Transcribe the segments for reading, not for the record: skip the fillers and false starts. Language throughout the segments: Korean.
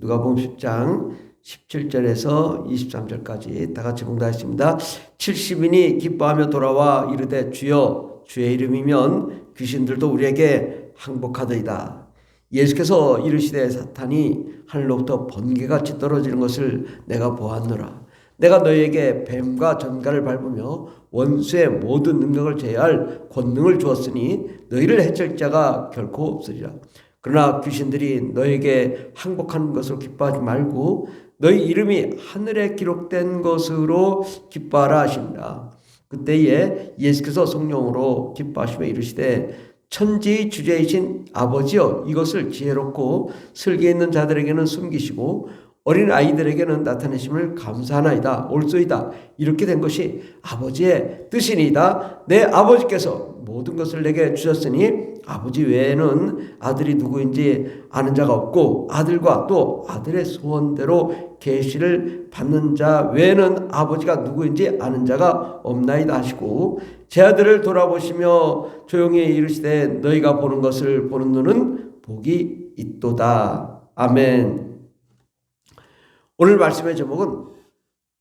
누가복음 10장 17절에서 23절까지 다 같이 봉독하겠습니다. 70인이 기뻐하며 돌아와 이르되 주여 주의 이름이면 귀신들도 우리에게 항복하더이다. 예수께서 이르시되 사탄이 하늘로부터 번개같이 떨어지는 것을 내가 보았노라. 내가 너희에게 뱀과 전갈을 밟으며 원수의 모든 능력을 제어할 권능을 주었으니 너희를 해칠 자가 결코 없으리라. 그러나 귀신들이 너희에게 항복하는 것으로 기뻐하지 말고 너희 이름이 하늘에 기록된 것으로 기뻐하라 하시니라. 그때에 예수께서 성령으로 기뻐하시며 이르시되 천지의 주제이신 아버지여 이것을 지혜롭고 슬기 있는 자들에게는 숨기시고 어린 아이들에게는 나타내심을 감사하나이다. 옳소이다. 이렇게 된 것이 아버지의 뜻이니이다. 내 아버지께서 모든 것을 내게 주셨으니 아버지 외에는 아들이 누구인지 아는 자가 없고 아들과 또 아들의 소원대로 계시를 받는 자 외에는 아버지가 누구인지 아는 자가 없나이다 하시고 제 아들을 돌아보시며 조용히 이르시되 너희가 보는 것을 보는 눈은 복이 있도다. 아멘. 오늘 말씀의 제목은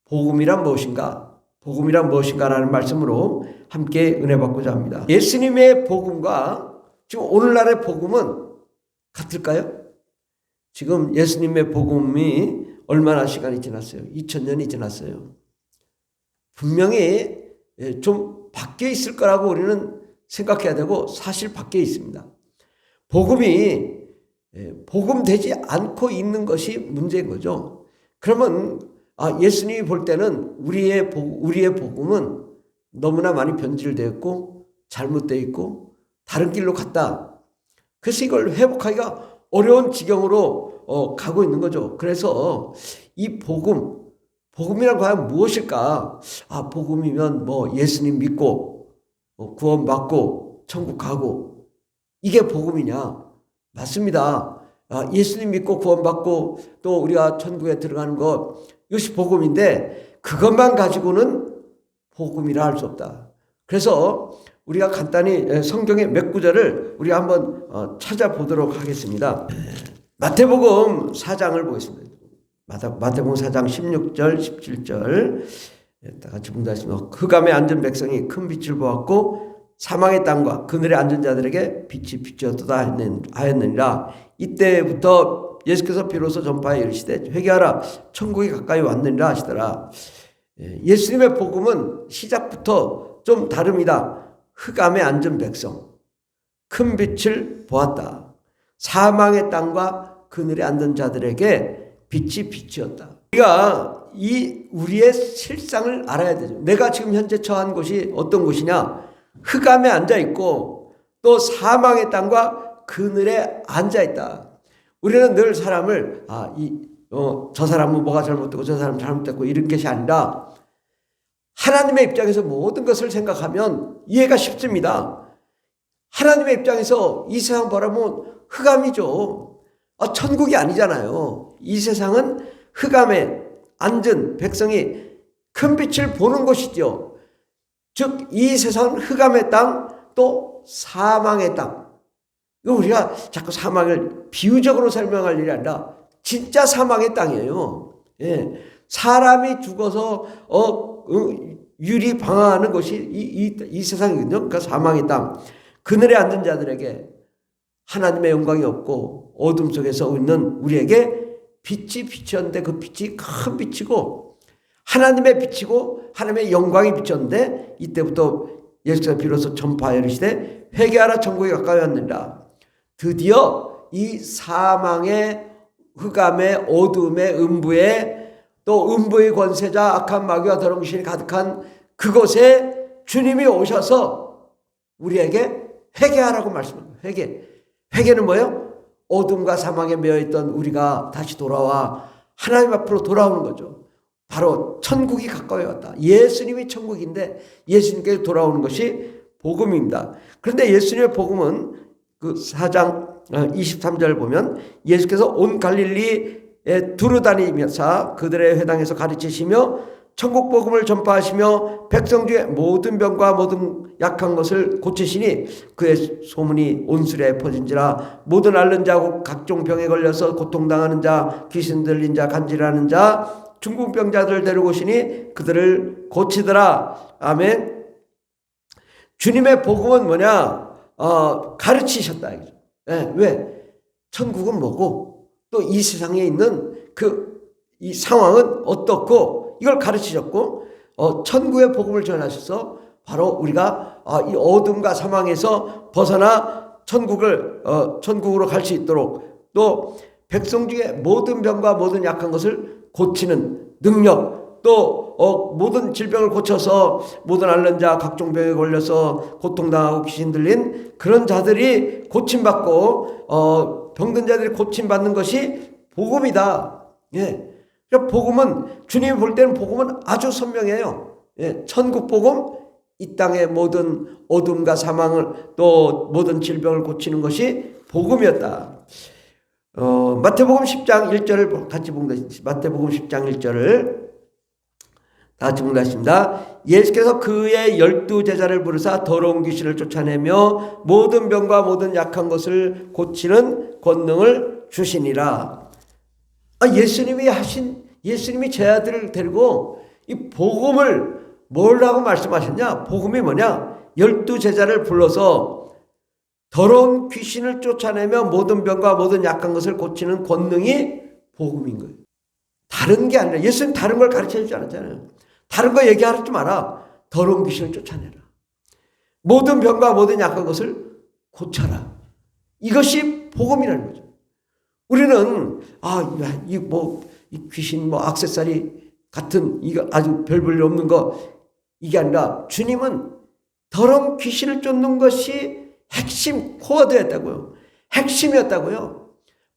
복음이란 무엇인가? 복음이란 무엇인가라는 말씀으로 함께 은혜 받고자 합니다. 예수님의 복음과 지금 오늘날의 복음은 같을까요? 지금 예수님의 복음이 얼마나 시간이 지났어요? 2000년이 지났어요. 분명히 좀 바뀌어 있을 거라고 우리는 생각해야 되고 사실 바뀌어 있습니다. 복음이 복음되지 않고 있는 것이 문제인 거죠. 그러면 예수님이 볼 때는 우리의 복음은 너무나 많이 변질되어 있고 잘못되어 있고 다른 길로 갔다. 그래서 이걸 회복하기가 어려운 지경으로 가고 있는 거죠. 그래서 이 복음이란 과연 무엇일까? 복음이면 뭐 예수님 믿고 구원받고 천국 가고 이게 복음이냐? 맞습니다. 예수님 믿고 구원받고 또 우리가 천국에 들어가는 것 이것이 복음인데 그것만 가지고는 복음이라 할 수 없다. 그래서 우리가 간단히 성경의 몇 구절을 우리가 한번 찾아보도록 하겠습니다. 마태복음 4장을 보겠습니다. 마태복음 4장 16절 17절 다 같이 봉독하겠습니다. 흑암에 앉은 백성이 큰 빛을 보았고 사망의 땅과 그늘에 앉은 자들에게 빛이 비추었도다 하였느니라. 이때부터 예수께서 비로소 전파에 이르시되 회개하라 천국이 가까이 왔느니라 하시더라. 예수님의 복음은 시작부터 좀 다릅니다. 흑암에 앉은 백성 큰 빛을 보았다. 사망의 땅과 그늘에 앉은 자들에게 빛이 비추었다. 우리가 우리의 실상을 알아야 되죠. 내가 지금 현재 처한 곳이 어떤 곳이냐? 흑암에 앉아있고 또 사망의 땅과 그늘에 앉아있다. 우리는 늘 사람을 저 사람은 뭐가 잘못되고 저 사람은 잘못됐고 이런 것이 아니라 하나님의 입장에서 모든 것을 생각하면 이해가 쉽습니다. 하나님의 입장에서 이 세상 바라보면 흑암이죠. 천국이 아니잖아요. 이 세상은 흑암에 앉은 백성이 큰 빛을 보는 곳이죠. 즉 이 세상은 흑암의 땅 또 사망의 땅. 이거 우리가 자꾸 사망을 비유적으로 설명할 일이 아니라 진짜 사망의 땅이에요. 사람이 죽어서 율이 방황하는 것이 이 세상이거든요. 그러니까 사망의 땅. 그늘에 앉은 자들에게 하나님의 영광이 없고 어둠 속에서 있는 우리에게 빛이 비쳤는데 그 빛이 큰 빛이고 하나님의 빛이고 하나님의 영광이 비쳤는데 이때부터 예수께서 비로소 전파하여 이르시되 회개하라 천국이 가까이 왔느니라. 드디어 이 사망의 흑암의 어둠의 음부에 또 음부의 권세자 악한 마귀와 더러운 귀신이 가득한 그곳에 주님이 오셔서 우리에게 회개하라고 말씀합니다. 회개는 뭐예요? 어둠과 사망에 매여있던 우리가 다시 돌아와 하나님 앞으로 돌아오는 거죠. 바로 천국이 가까이 왔다. 예수님이 천국인데 예수님께 돌아오는 것이 복음입니다. 그런데 예수님의 복음은 그 4장 23절 보면 예수께서 온 갈릴리에 두루다니면서 그들의 회당에서 가르치시며 천국 복음을 전파하시며 백성 중에 모든 병과 모든 약한 것을 고치시니 그의 소문이 온 수레에 퍼진지라. 모든 앓는 자 각종 병에 걸려서 고통당하는 자 귀신 들린 자 간질하는 자 중풍병자들을 데리고 오시니 그들을 고치더라. 아멘. 주님의 복음은 뭐냐? 가르치셨다. 네, 왜? 천국은 뭐고 또 이 세상에 있는 이 상황은 어떻고 이걸 가르치셨고 천국의 복음을 전하셔서 바로 우리가 이 어둠과 사망에서 벗어나 천국으로 갈 수 있도록 또 백성 중에 모든 병과 모든 약한 것을 고치는 능력 또 모든 질병을 고쳐서 모든 앓는 자 각종 병에 걸려서 고통당하고 귀신 들린 그런 자들이 고침받고 병든 자들이 고침받는 것이 복음이다. 예. 그러니까 복음은 주님이 볼 때는 복음은 아주 선명해요. 예. 천국 복음 이 땅의 모든 어둠과 사망을 또 모든 질병을 고치는 것이 복음이었다. 마태복음 10장 1절을 같이 본다. 마태복음 10장 1절을 다 같이 본다십니다. 예수께서 그의 12제자를 부르사 더러운 귀신을 쫓아내며 모든 병과 모든 약한 것을 고치는 권능을 주시니라. 예수님이 제 아들을 데리고 이 복음을 뭐라고 말씀하셨냐? 복음이 뭐냐? 12제자를 불러서 더러운 귀신을 쫓아내며 모든 병과 모든 약한 것을 고치는 권능이 복음인 거예요. 다른 게 아니라 예수님 다른 걸 가르쳐 주지 않았잖아요. 다른 거 얘기하지 마라. 더러운 귀신을 쫓아내라. 모든 병과 모든 약한 것을 고쳐라. 이것이 복음이라는 거죠. 우리는 이 귀신 액세서리 같은 이거 아주 별 볼일 없는 거 이게 아니라 주님은 더러운 귀신을 쫓는 것이 핵심 코어드였다고요. 핵심이었다고요.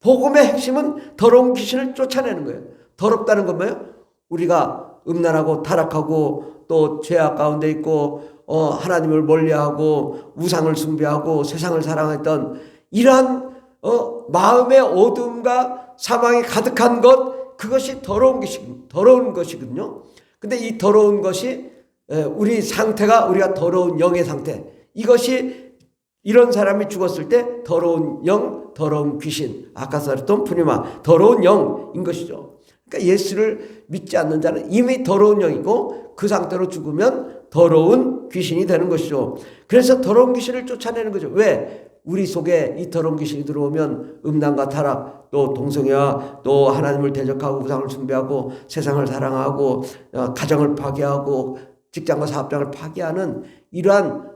복음의 핵심은 더러운 귀신을 쫓아내는 거예요. 더럽다는 건 뭐예요? 우리가 음란하고 타락하고 또 죄악 가운데 있고 하나님을 멀리하고 우상을 숭배하고 세상을 사랑했던 이러한 마음의 어둠과 사망이 가득한 것 그것이 더러운 것이거든요. 근데 이 더러운 것이 우리 상태가 우리가 더러운 영의 상태 이것이 이런 사람이 죽었을 때 더러운 영, 더러운 귀신 아까 말했던 푸니마 더러운 영인 것이죠. 그러니까 예수를 믿지 않는 자는 이미 더러운 영이고 그 상태로 죽으면 더러운 귀신이 되는 것이죠. 그래서 더러운 귀신을 쫓아내는 거죠. 왜? 우리 속에 이 더러운 귀신이 들어오면 음란과 타락 또 동성애와 또 하나님을 대적하고 우상을 숭배하고 세상을 사랑하고 가정을 파괴하고 직장과 사업장을 파괴하는 이러한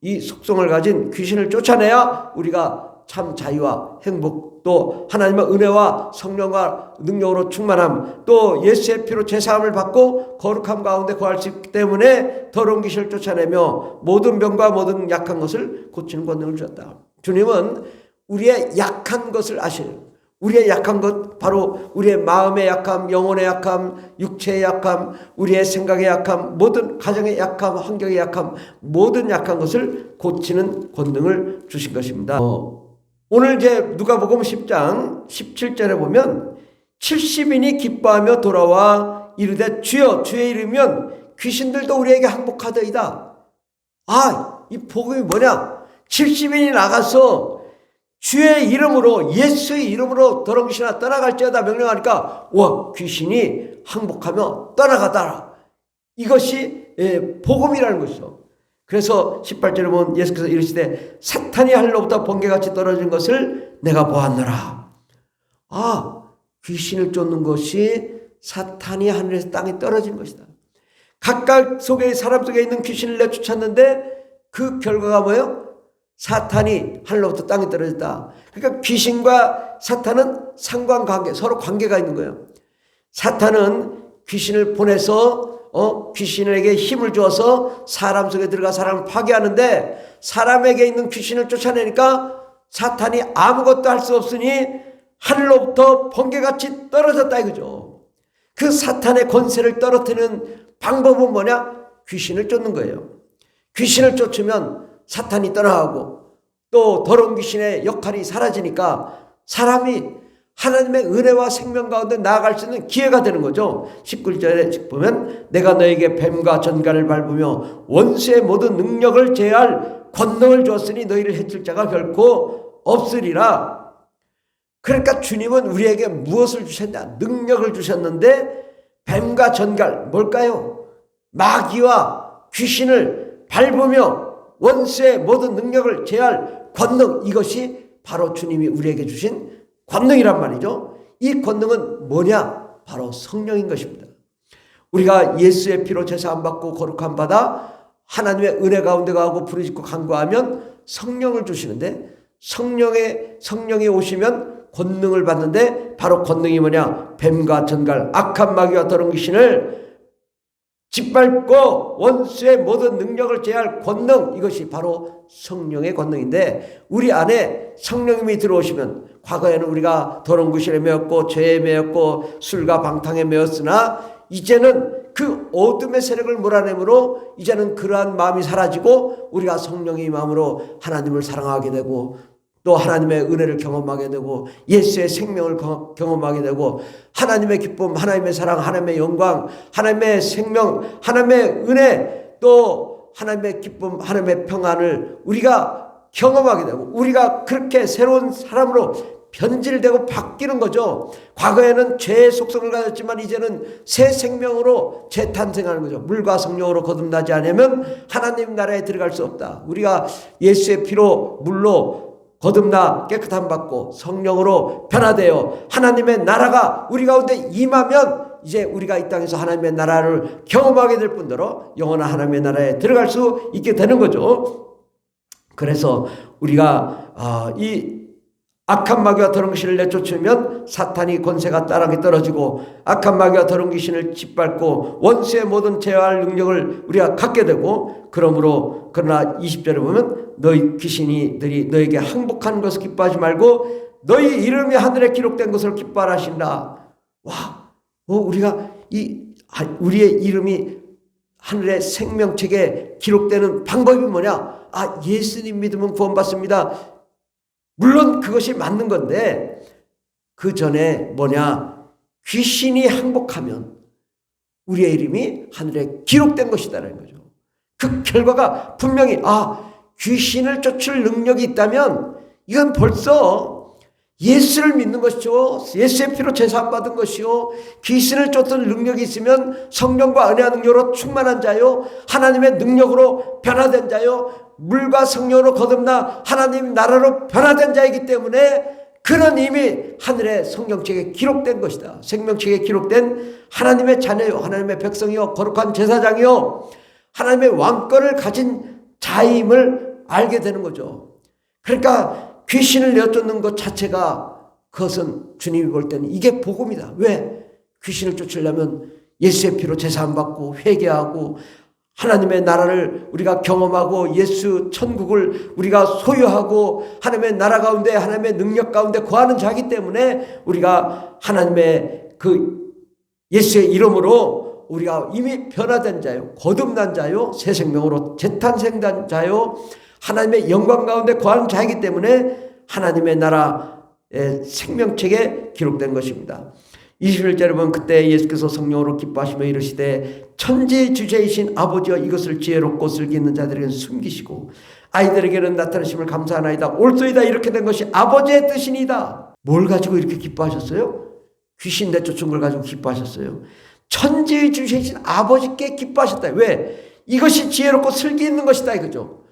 이 속성을 가진 귀신을 쫓아내야 우리가 참 자유와 행복 또 하나님의 은혜와 성령과 능력으로 충만함 또 예수의 피로 제사함을 받고 거룩함 가운데 거할 수 있기 때문에 더러운 귀신을 쫓아내며 모든 병과 모든 약한 것을 고치는 권능을 주셨다. 주님은 우리의 약한 것을 아셔요. 우리의 약한 것 바로 우리의 마음의 약함, 영혼의 약함, 육체의 약함, 우리의 생각의 약함, 모든 가정의 약함, 환경의 약함 모든 약한 것을 고치는 권능을 주신 것입니다. 오늘 이제 누가복음 10장 17절에 보면 70인이 기뻐하며 돌아와 이르되 주여 주의 이름이면 귀신들도 우리에게 항복하더이다. 이 복음이 뭐냐? 70인이 나가서 주의 이름으로 예수의 이름으로 더러운 귀신아 떠나갈지어다 명령하니까 귀신이 항복하며 떠나가더라. 이것이 복음이라는 것이죠. 그래서 18절에 보면 예수께서 이르시되 사탄이 하늘로부터 번개같이 떨어진 것을 내가 보았노라. 귀신을 쫓는 것이 사탄이 하늘에서 땅에 떨어진 것이다. 각각 속에 사람 속에 있는 귀신을 내쫓았는데 그 결과가 뭐예요? 사탄이 하늘로부터 땅에 떨어졌다. 그러니까 귀신과 사탄은 상관관계, 서로 관계가 있는 거예요. 사탄은 귀신을 보내서 귀신에게 힘을 주어서 사람 속에 들어가 사람을 파괴하는데 사람에게 있는 귀신을 쫓아내니까 사탄이 아무것도 할 수 없으니 하늘로부터 번개같이 떨어졌다 이거죠. 그 사탄의 권세를 떨어뜨리는 방법은 뭐냐? 귀신을 쫓는 거예요. 귀신을 쫓으면 사탄이 떠나가고 또 더러운 귀신의 역할이 사라지니까 사람이 하나님의 은혜와 생명 가운데 나아갈 수 있는 기회가 되는 거죠. 19절에 보면 내가 너에게 뱀과 전갈을 밟으며 원수의 모든 능력을 제할 권능을 주었으니 너희를 해칠 자가 결코 없으리라. 그러니까 주님은 우리에게 무엇을 주셨냐? 능력을 주셨는데 뱀과 전갈 뭘까요? 마귀와 귀신을 밟으며 원수의 모든 능력을 제할 권능, 이것이 바로 주님이 우리에게 주신 권능이란 말이죠. 이 권능은 뭐냐? 바로 성령인 것입니다. 우리가 예수의 피로 제사함 받고 거룩함 받아 하나님의 은혜 가운데 가고 부르짖고 간구하면 성령을 주시는데, 성령이 오시면 권능을 받는데, 바로 권능이 뭐냐? 뱀과 전갈, 악한 마귀와 더러운 귀신을 짓밟고 원수의 모든 능력을 제할 권능, 이것이 바로 성령의 권능인데, 우리 안에 성령님이 들어오시면, 과거에는 우리가 더러운 귀신에 매였고 죄에 매였고 술과 방탕에 매였으나 이제는 그 어둠의 세력을 몰아내므로 이제는 그러한 마음이 사라지고 우리가 성령의 마음으로 하나님을 사랑하게 되고 또 하나님의 은혜를 경험하게 되고 예수의 생명을 경험하게 되고 하나님의 기쁨, 하나님의 사랑, 하나님의 영광, 하나님의 생명, 하나님의 은혜, 또 하나님의 기쁨, 하나님의 평안을 우리가 경험하게 되고 우리가 그렇게 새로운 사람으로 변질되고 바뀌는 거죠. 과거에는 죄의 속성을 가졌지만 이제는 새 생명으로 재탄생하는 거죠. 물과 성령으로 거듭나지 않으면 하나님 나라에 들어갈 수 없다. 우리가 예수의 피로 물로 거듭나 깨끗함 받고 성령으로 변화되어 하나님의 나라가 우리 가운데 임하면 이제 우리가 이 땅에서 하나님의 나라를 경험하게 될 뿐더러 영원한 하나님의 나라에 들어갈 수 있게 되는 거죠. 그래서 우리가 이 악한 마귀와 더러운 귀신을 내쫓으면 사탄이 권세가 따라게 떨어지고 악한 마귀와 더러운 귀신을 짓밟고 원수의 모든 제어할 능력을 우리가 갖게 되고, 그러나 20절에 보면 너희 귀신이들이 너에게 항복하는 것을 기뻐하지 말고 너희 이름이 하늘에 기록된 것을 기뻐하신다. 와, 우리가 우리의 이름이 하늘의 생명책에 기록되는 방법이 뭐냐? 예수님 믿으면 구원받습니다. 물론 그것이 맞는 건데 그 전에 귀신이 항복하면 우리의 이름이 하늘에 기록된 것이다라는 거죠. 그 결과가 분명히 귀신을 쫓을 능력이 있다면 이건 벌써 예수를 믿는 것이죠. 예수의 피로 제사 받은 것이요. 귀신을 쫓을 능력이 있으면 성령과 은혜와 능력으로 충만한 자요. 하나님의 능력으로 변화된 자요. 물과 성령으로 거듭나 하나님 나라로 변화된 자이기 때문에 그는 이미 하늘의 성경책에 기록된 것이다. 생명책에 기록된 하나님의 자녀요, 하나님의 백성이요, 거룩한 제사장이요, 하나님의 왕권을 가진 자임을 알게 되는 거죠. 그러니까 귀신을 내쫓는 것 자체가, 그것은 주님이 볼 때는 이게 복음이다. 왜? 귀신을 쫓으려면 예수의 피로 제사함 받고 회개하고 하나님의 나라를 우리가 경험하고 예수 천국을 우리가 소유하고 하나님의 나라 가운데 하나님의 능력 가운데 거하는 자이기 때문에 우리가 하나님의 그 예수의 이름으로 우리가 이미 변화된 자요, 거듭난 자요, 새 생명으로 재탄생된 자요, 하나님의 영광 가운데 거하는 자이기 때문에 하나님의 나라의 생명책에 기록된 것입니다. 21절에 보면 그때 예수께서 성령으로 기뻐하시며 이르시되 천지 주제이신 아버지여 이것을 지혜롭고 슬기 있는 자들에게는 숨기시고 아이들에게는 나타내심을 감사하나이다. 옳소이다. 이렇게 된 것이 아버지의 뜻이니이다. 뭘 가지고 이렇게 기뻐하셨어요? 귀신 내쫓은 걸 가지고 기뻐하셨어요. 천지의 주제이신 아버지께 기뻐하셨다. 왜? 이것이 지혜롭고 슬기 있는 것이다 이거죠.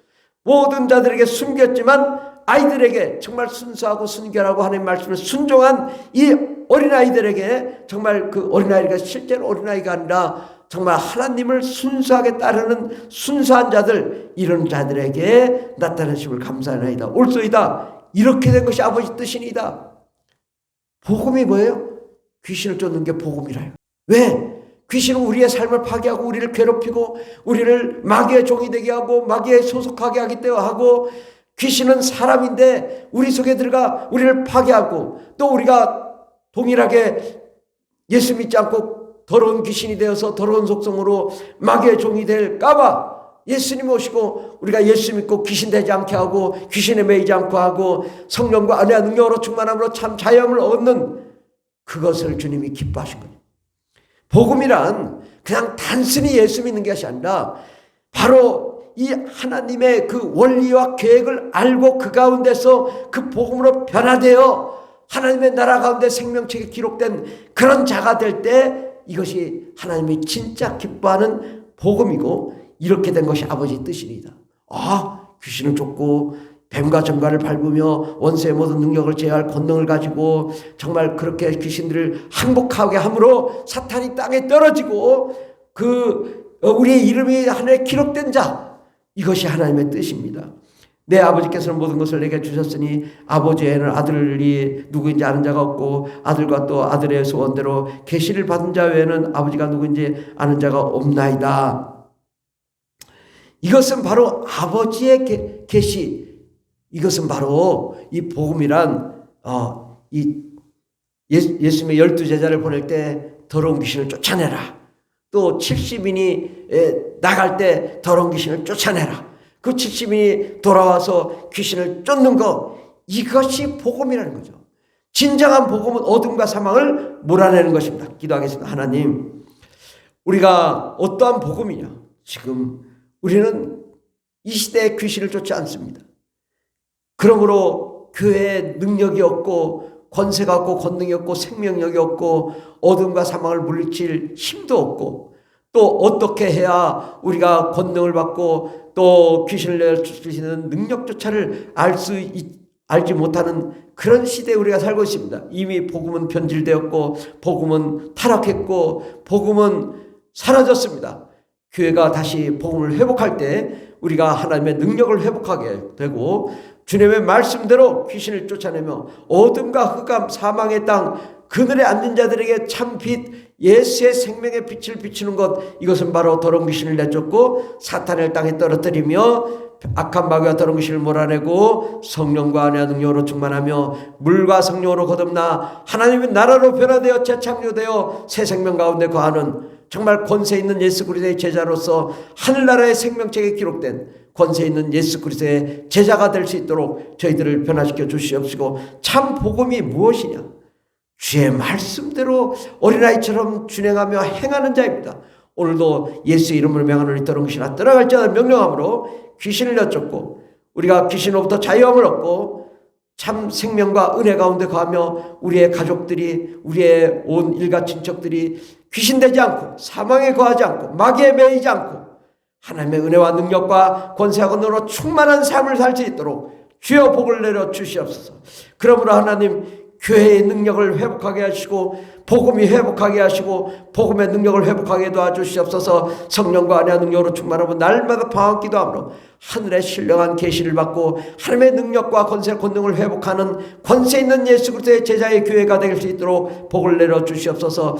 모든 자들에게 숨겼지만 아이들에게 정말 순수하고 순결하고 하나님 말씀을 순종한 이 어린아이들에게, 정말 그 어린아이가 실제로 어린아이가 아니라 정말 하나님을 순수하게 따르는 순수한 자들, 이런 자들에게 나타나심을 감사하나이다. 옳소이다. 이렇게 된 것이 아버지 뜻이니이다. 복음이 뭐예요? 귀신을 쫓는 게 복음이라요. 왜? 귀신은 우리의 삶을 파괴하고 우리를 괴롭히고 우리를 마귀의 종이 되게 하고 마귀에 소속하게 하기 때문에 하고, 귀신은 사람인데 우리 속에 들어가 우리를 파괴하고, 또 우리가 동일하게 예수 믿지 않고 더러운 귀신이 되어서 더러운 속성으로 마귀의 종이 될까봐 예수님 오시고 우리가 예수 믿고 귀신 되지 않게 하고 귀신에 매이지 않고 하고 성령과 은혜와 능력으로 충만함으로 참 자유함을 얻는 그것을 주님이 기뻐하신 거예요. 복음이란 그냥 단순히 예수 믿는 것이 아니라 바로 이 하나님의 그 원리와 계획을 알고 그 가운데서 그 복음으로 변화되어 하나님의 나라 가운데 생명책에 기록된 그런 자가 될 때 이것이 하나님이 진짜 기뻐하는 복음이고 이렇게 된 것이 아버지의 뜻이니다. 귀신을 쫓고 뱀과 정갈을 밟으며 원수의 모든 능력을 제어할 권능을 가지고 정말 그렇게 귀신들을 항복하게 함으로 사탄이 땅에 떨어지고 우리의 이름이 하늘에 기록된 자, 이것이 하나님의 뜻입니다. 내 아버지께서는 모든 것을 내게 주셨으니 아버지에는 아들이 누구인지 아는 자가 없고 아들과 또 아들의 소원대로 계시를 받은 자 외에는 아버지가 누구인지 아는 자가 없나이다. 이것은 바로 아버지의 계시, 이것은 바로 이 복음이란 예수님의 12제자를 보낼 때 더러운 귀신을 쫓아내라. 또 70인이 나갈 때 더러운 귀신을 쫓아내라. 그 70인이 돌아와서 귀신을 쫓는 것, 이것이 복음이라는 거죠. 진정한 복음은 어둠과 사망을 몰아내는 것입니다. 기도하겠습니다. 하나님, 우리가 어떠한 복음이냐? 지금 우리는 이 시대에 귀신을 쫓지 않습니다. 그러므로 교회에 능력이 없고 권세가 없고 권능이 없고 생명력이 없고 어둠과 사망을 물리칠 힘도 없고 또 어떻게 해야 우리가 권능을 받고 또 귀신을 내쫓을 수 있는 능력조차를 알지 못하는 그런 시대에 우리가 살고 있습니다. 이미 복음은 변질되었고 복음은 타락했고 복음은 사라졌습니다. 교회가 다시 복음을 회복할 때 우리가 하나님의 능력을 회복하게 되고 주님의 말씀대로 귀신을 쫓아내며 어둠과 흑암 사망의 땅 그늘에 앉은 자들에게 참 빛 예수의 생명의 빛을 비추는 것, 이것은 바로 더러운 귀신을 내쫓고 사탄을 땅에 떨어뜨리며 악한 마귀와 더러운 귀신을 몰아내고 성령과 은혜와 능력으로 충만하며 물과 성령으로 거듭나 하나님의 나라로 변화되어 재창조되어 새 생명 가운데 거하는 정말 권세 있는 예수 그리스도의 제자로서 하늘나라의 생명책에 기록된 권세 있는 예수 그리스도의 제자가 될 수 있도록 저희들을 변화시켜 주시옵시고, 참 복음이 무엇이냐? 주의 말씀대로 어린아이처럼 준행하며 행하는 자입니다. 오늘도 예수의 이름으로 명하노니 더러운 귀신아 떠나갈 자를 명령함으로 귀신을 내쫓고 우리가 귀신으로부터 자유함을 얻고 참 생명과 은혜 가운데 거하며 우리의 가족들이 우리의 온 일가 친척들이 귀신되지 않고 사망에 거하지 않고 마귀에 매이지 않고 하나님의 은혜와 능력과 권세와 권능으로 충만한 삶을 살 수 있도록 주여 복을 내려 주시옵소서. 그러므로 하나님, 교회의 능력을 회복하게 하시고 복음이 회복하게 하시고 복음의 능력을 회복하게 도와주시옵소서. 성령과 은혜와 능력으로 충만하고 날마다 방황 기도함으로 하늘의 신령한 계시를 받고 하나님의 능력과 권세 권능을 회복하는 권세 있는 예수 그리스도의 제자의 교회가 될 수 있도록 복을 내려 주시옵소서.